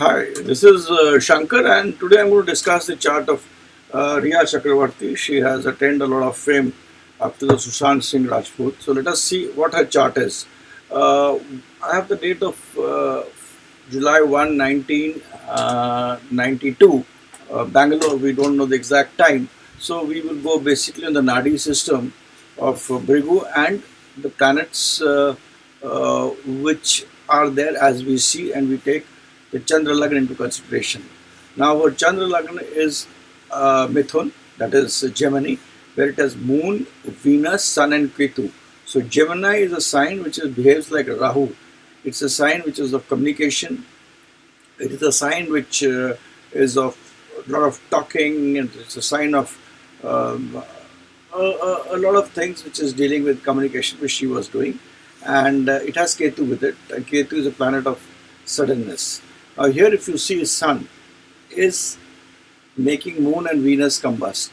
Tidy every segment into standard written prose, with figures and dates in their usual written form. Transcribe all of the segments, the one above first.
Hi, this is Shanker, and today I'm going to discuss the chart of Rhea Chakraborty. She has attained a lot of fame after the Sushant Singh Rajput. So let us see what her chart is. Uh, I have the date of July 1, 1992, Bangalore. We don't know the exact time. So we will go basically on the Nadi system of Bhrigu and the planets which are there as we see, and we take the Chandra Lagna into consideration. Now, our Chandra Lagna is Mithun, that is Gemini, where it has Moon, Venus, Sun, and Ketu. So, Gemini is a sign which behaves like Rahu. It's a sign which is of communication. It is a sign which is of a lot of talking, and it's a sign of um, a lot of things which is dealing with communication, which she was doing. And it has Ketu with it, and Ketu is a planet of suddenness. Now here if you see Sun is making Moon and Venus combust.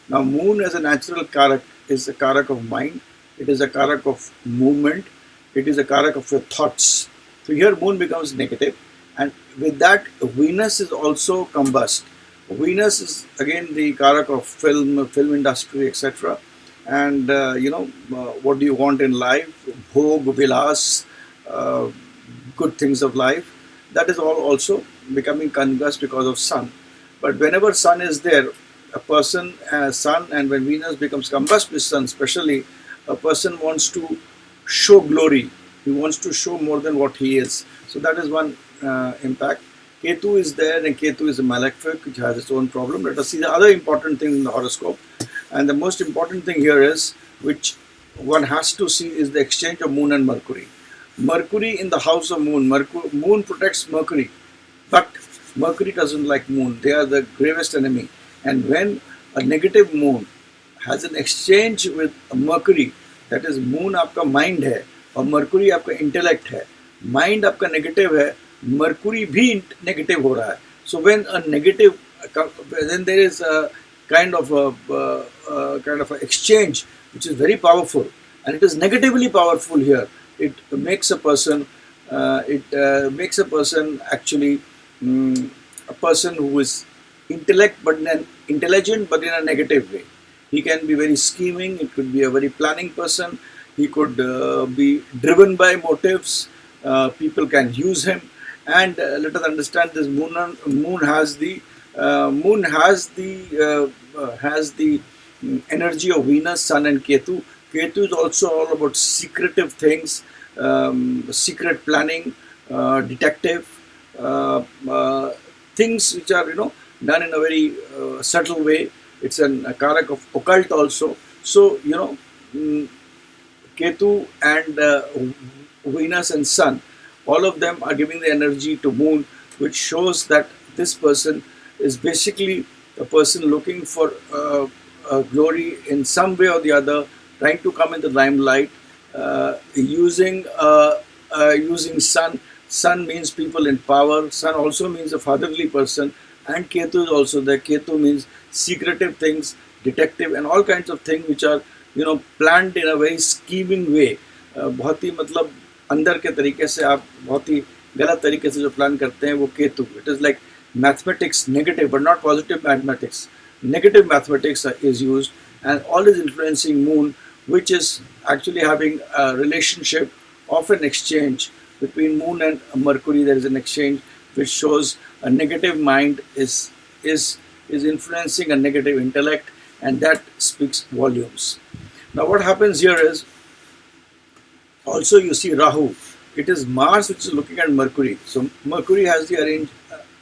Now Moon as a natural karak is a karak of mind, it is a karak of movement, it is a karak of your thoughts. So here Moon becomes negative, and with that Venus is also combust. Venus is again the karak of film industry, etc. And what do you want in life? Bhog, vilas, uh, good things of life. That is all also becoming combust because of Sun. But whenever Sun is there, a person, Sun, and when Venus becomes combust with Sun, especially, a person wants to show glory. He wants to show more than what he is. So that is one impact. Ketu is there, and Ketu is a malefic, which has its own problem. Let us see the other important thing in the horoscope. And the most important thing here is, which one has to see, is the exchange of Moon and Mercury. Mercury in the house of Moon. Moon protects Mercury, but Mercury doesn't like Moon. They are the gravest enemy. And when a negative Moon has an exchange with Mercury, that is Moon आपका mind है और Mercury आपका intellect है. Mind आपका negative है, Mercury भी negative हो रहा है. So when a negative, then there is a kind of a exchange which is very powerful, and it is negatively powerful here. It makes a person actually a person who is intelligent but in a negative way. He can be very scheming. It could be a very planning person. He could be driven by motives. People can use him, and let us understand this moon has the energy of Venus, Sun, and Ketu. Ketu is also all about secretive things, secret planning, detective things which are done in a very subtle way. It's a karak of occult also. So Ketu and Venus and Sun, all of them are giving the energy to Moon, which shows that this person is basically a person looking for glory in some way or the other, trying to come in the limelight, using Sun. Sun means people in power. Sun also means a fatherly person, and Ketu is also there. Ketu means secretive things, detective, and all kinds of things which are planned in a very scheming way. बहुत ही मतलब अंदर के तरीके से आप बहुत ही गलत तरीके से जो प्लान करते हैं वो Ketu. It is like mathematics, negative but not positive mathematics. Negative mathematics is used, and all is influencing Moon, which is actually having a relationship of an exchange between Moon and Mercury. There is an exchange which shows a negative mind is influencing a negative intellect, and that speaks volumes. Now what happens here is, also you see Rahu. It is Mars which is looking at Mercury. So Mercury has the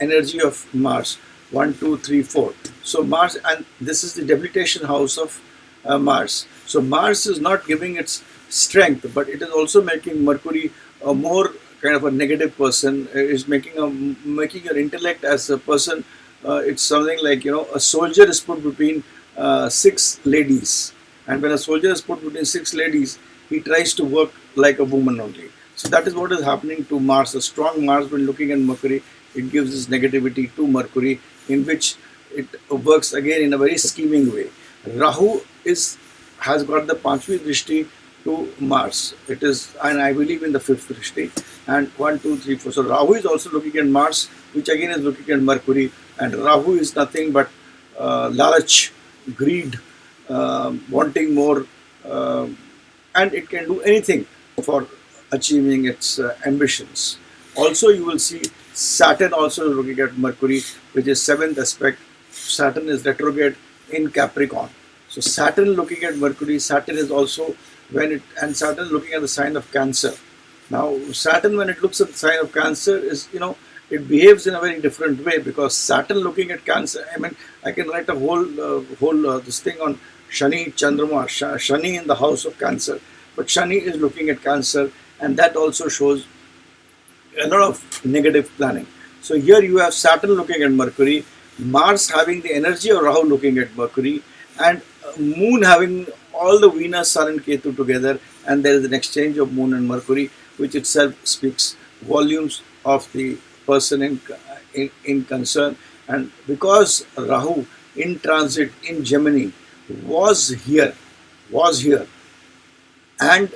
energy of Mars. 1, 2, 3, 4. So Mars, and this is the debilitation house of Mars. So Mars is not giving its strength, but it is also making Mercury a more kind of a negative person. Is making your intellect as a person. It's something like a soldier is put between 6 ladies, and when a soldier is put between 6 ladies, he tries to work like a woman only. So that is what is happening to Mars. A strong Mars, when looking at Mercury, it gives this negativity to Mercury, in which it works again in a very scheming way. Rahu has got the Panchvi Drishti to Mars. It is, and I believe in the fifth drishti. And 1, 2, 3, 4. So Rahu is also looking at Mars, which again is looking at Mercury. And Rahu is nothing but lalach, greed, wanting more, uh, and it can do anything for achieving its ambitions. Also, you will see Saturn also looking at Mercury, which is seventh aspect. Saturn is retrograde in Capricorn. So Saturn looking at Mercury, Saturn is also and Saturn looking at the sign of Cancer. Now Saturn, when it looks at the sign of Cancer, is, it behaves in a very different way, because Saturn looking at Cancer. I mean, I can write a whole this thing on Shani Chandrama, Shani in the house of Cancer. But Shani is looking at Cancer, and that also shows a lot of negative planning. So here you have Saturn looking at Mercury, Mars having the energy of Rahu looking at Mercury, and Moon having all the Venus, Sun and Ketu together, and there is an exchange of Moon and Mercury, which itself speaks volumes of the person in concern. And because Rahu in transit in Gemini was here, and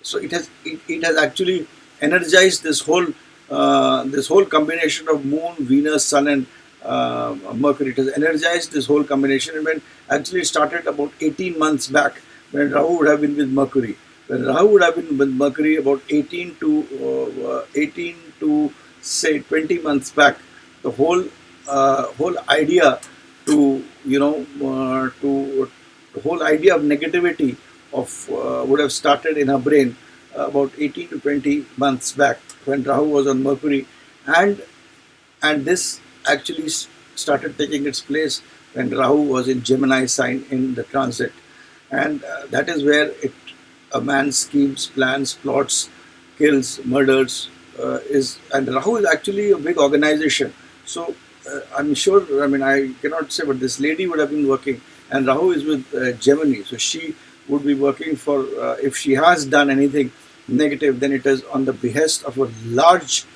so it has actually energized this whole combination of Moon, Venus, Sun, and Mercury. It has energized this whole combination, and when actually started about 18 months back, when Rahu would have been with Mercury. When Rahu would have been with Mercury about 18 to say 20 months back, the whole idea to the whole idea of negativity would have started in her brain about 18 to 20 months back, when Rahu was on Mercury, and this actually started taking its place when Rahu was in Gemini sign in the transit, and that is where a man schemes, plans, plots, kills, murders, and Rahu is actually a big organization. So I'm sure, I mean, I cannot say, but this lady would have been working, and Rahu is with Gemini, so she would be working for, if she has done anything negative, then it is on the behest of a large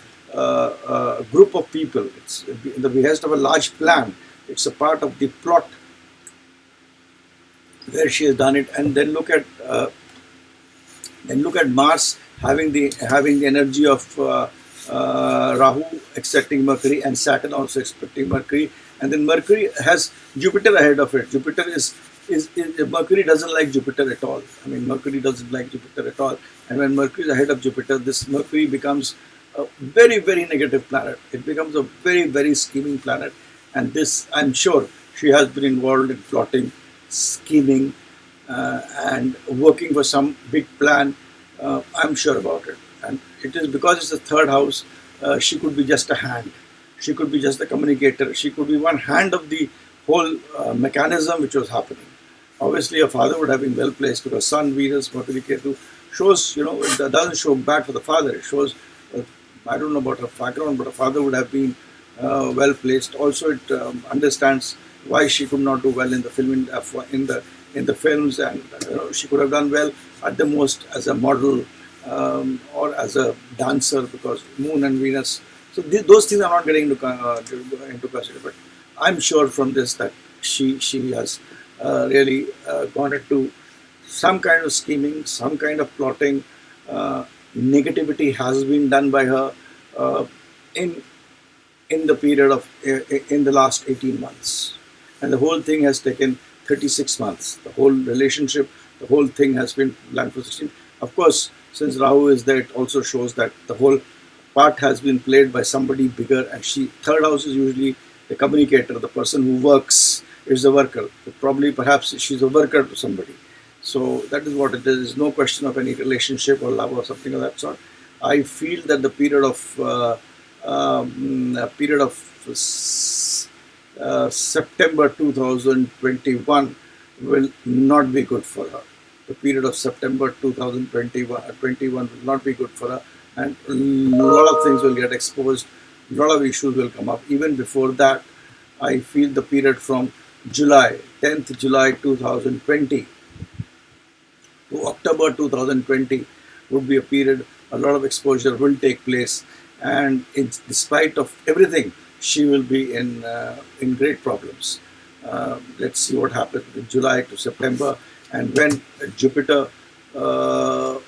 group of people. It's the behest of a large plan. It's a part of the plot where she has done it. And then look at Mars having the energy of Rahu accepting Mercury, and Saturn also accepting Mercury, and then Mercury has Jupiter ahead of it. Jupiter is Mercury doesn't like Jupiter at all. I mean, Mercury doesn't like Jupiter at all. And when Mercury is ahead of Jupiter, this Mercury becomes a very, very negative planet. It becomes a very, very scheming planet. And this, I'm sure, she has been involved in plotting, scheming, and working for some big plan. I'm sure about it. And it is because it's the third house, she could be just a hand. She could be just a communicator. She could be one hand of the whole mechanism which was happening. Obviously, a father would have been well placed, because Sun, Venus, Mercury, Ketu shows, it doesn't show bad for the father. It shows, I don't know about her background, but a father would have been well placed. Also, it understands why she could not do well in the film in the films, and she could have done well at the most as a model or as a dancer, because Moon and Venus. So those things are not getting into consideration. But I'm sure from this that she has really gone into some kind of scheming, some kind of plotting. Negativity has been done by her in the period of in the last 18 months, and the whole thing has taken 36 months. The whole relationship, the whole thing has been planned for 16. Of course, since Rahu is there, it also shows that the whole part has been played by somebody bigger, and third house is usually the communicator, the person who works, is the worker. Probably, perhaps she's a worker to somebody. So that is what it is. There's no question of any relationship or love or something of that sort. I feel that the period of September 2021 will not be good for her. The period of September 2021 will not be good for her, and a lot of things will get exposed, a lot of issues will come up. Even before that, I feel the period from 10th July 2020 to October 2020 would be a period, a lot of exposure will take place, and despite of everything, she will be in great problems. Let's see what happens in July to September, and when Jupiter uh,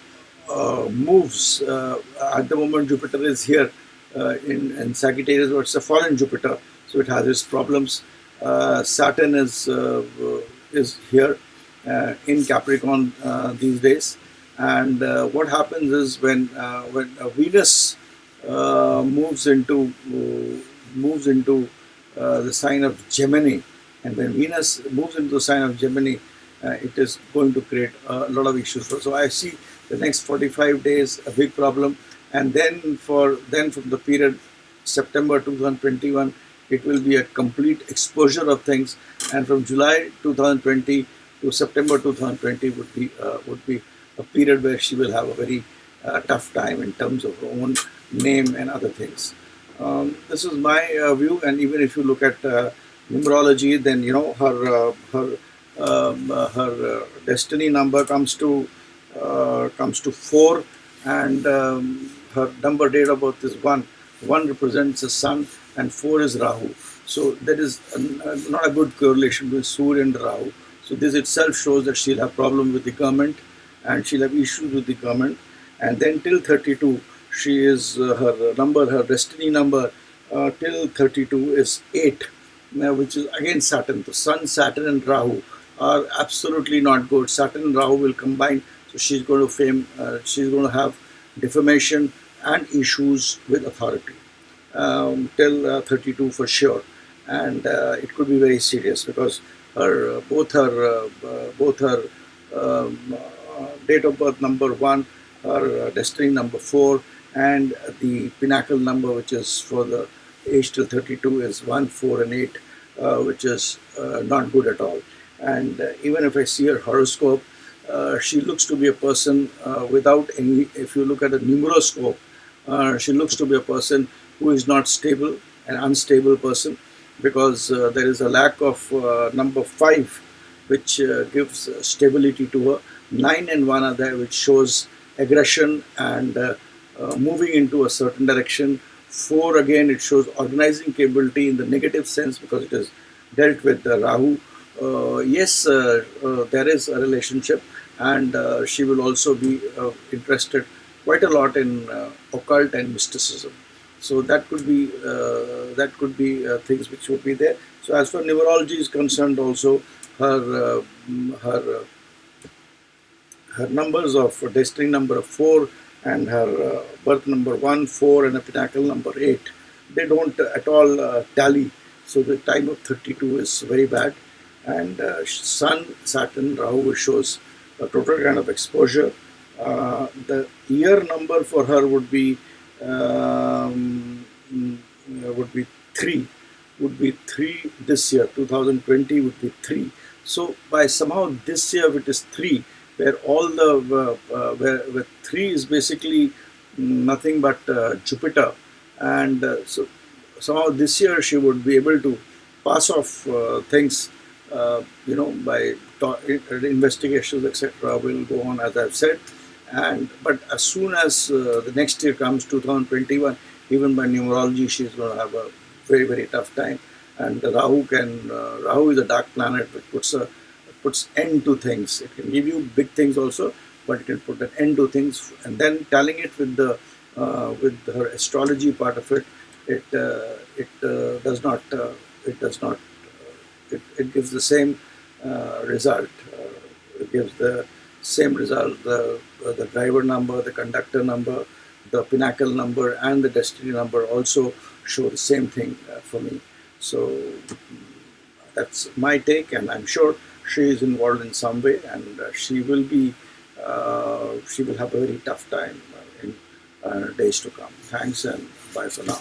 moves. At the moment, Jupiter is here in Sagittarius, but it's a fallen Jupiter, so it has its problems. Saturn is here in Capricorn these days, and what happens is when Venus moves into the sign of Gemini, and when Venus moves into the sign of Gemini, it is going to create a lot of issues. So I see the next 45 days a big problem, and then from the period September 2021, it will be a complete exposure of things, and from July 2020 to September 2020 would be a period where she will have a very tough time in terms of her own name and other things. This is my view, and even if you look at numerology, then her destiny number comes to 4, and her number date of birth is 1. 1 represents the sun, and 4 is Rahu. So there is not a good correlation with Surya and Rahu. So this itself shows that she'll have problem with the government, and she'll have issues with the government. And then till 32, she is her destiny number till 32 is 8, which is again Saturn. The Sun, Saturn, and Rahu are absolutely not good. Saturn and Rahu will combine, so she's going to have defamation and issues with authority till 32 for sure, and it could be very serious because both her date of birth number 1, her destiny number 4, and the pinnacle number, which is for the age till 32, is 1, 4, and 8, which is not good at all. And even if I see her horoscope, she looks to be a person without any. If you look at a numeroscope, she looks to be a person who is not stable, an unstable person, because there is a lack of number 5, which gives stability to her. 9 and 1 are there, which shows aggression and moving into a certain direction. 4 again, it shows organizing capability in the negative sense because it is dealt with Rahu. Yes, there is a relationship, and she will also be interested quite a lot in occult and mysticism. So that could be things which would be there. So as far numerology is concerned, also her her numbers of destiny number of 4 and her birth number 1, 4, and a pinnacle number 8, they don't at all tally. So the time of 32 is very bad, and Sun, Saturn, Rahu shows a total kind of exposure. The year number for her would be 3. Would be 3 this year. 2020 would be 3. So by somehow this year it is 3, where all the where 3 is basically nothing but Jupiter, and so somehow this year she would be able to pass off things, by investigations, etc. will go on, as I've said. And but as soon as the next year comes, 2021, even by numerology, she's going to have a very, very tough time. And Rahu is a dark planet which puts end to things. It can give you big things also, but it can put an end to things. And then telling it with her astrology part of it, it does not it gives the same result. It gives the same result. The driver number, the conductor number, the pinnacle number, and the destiny number also show the same thing for me. So that's my take, and I'm sure she is involved in some way, and she will have a very tough time in days to come. Thanks, and bye for now.